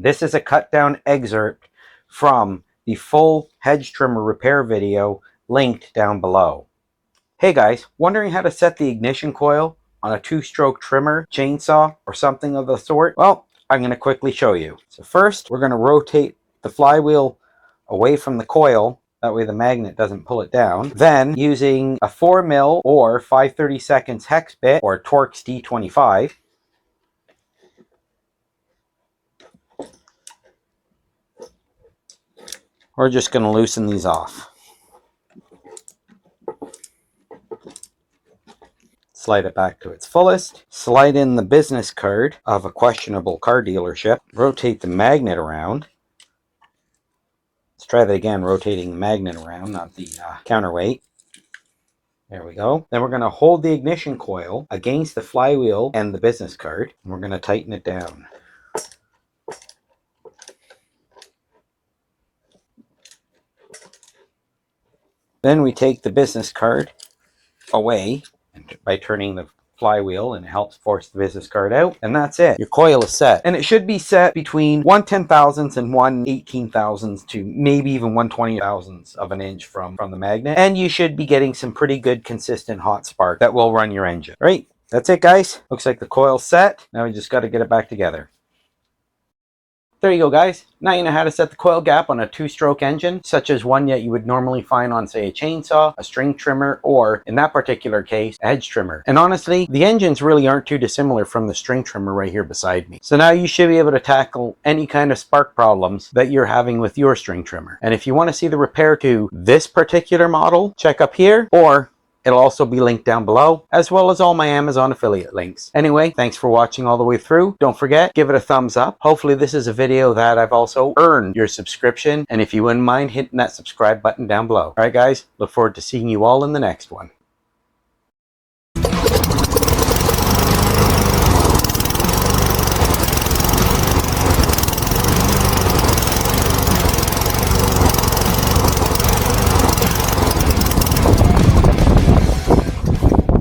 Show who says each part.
Speaker 1: This is a cut down excerpt from the full hedge trimmer repair video linked down below. Hey guys, wondering how to set the ignition coil on a 2-stroke trimmer, chainsaw, or something of the sort? Well, I'm going to quickly show you. So first, we're going to rotate the flywheel away from the coil. That way the magnet doesn't pull it down. Then, using a 4mm or 5/32 hex bit or Torx D25, we're just going to loosen these off. Slide it back to its fullest. Slide in the business card of a questionable car dealership. Rotate the magnet around. Let's try that again, rotating the magnet around, not the counterweight. There we go. Then we're going to hold the ignition coil against the flywheel and the business card, and we're going to tighten it down. Then we take the business card away by turning the flywheel, and it helps force the business card out, and that's it. Your coil is set, and it should be set between 1/10,000th and 1/18,000th to maybe even 1/20,000th of an inch from the magnet, and you should be getting some pretty good consistent hot spark that will run your engine. Right, that's it guys. Looks like the coil's set. Now we just got to get it back together. There you go guys. Now you know how to set the coil gap on a 2-stroke engine, such as one that you would normally find on, say, a chainsaw, a string trimmer, or in that particular case, a hedge trimmer. And honestly, the engines really aren't too dissimilar from the string trimmer right here beside me. So now you should be able to tackle any kind of spark problems that you're having with your string trimmer. And if you want to see the repair to this particular model, check up here, or it'll also be linked down below, as well as all my Amazon affiliate links. Anyway, thanks for watching all the way through. Don't forget, give it a thumbs up. Hopefully this is a video that I've also earned your subscription. And if you wouldn't mind hitting that subscribe button down below. All right, guys, look forward to seeing you all in the next one.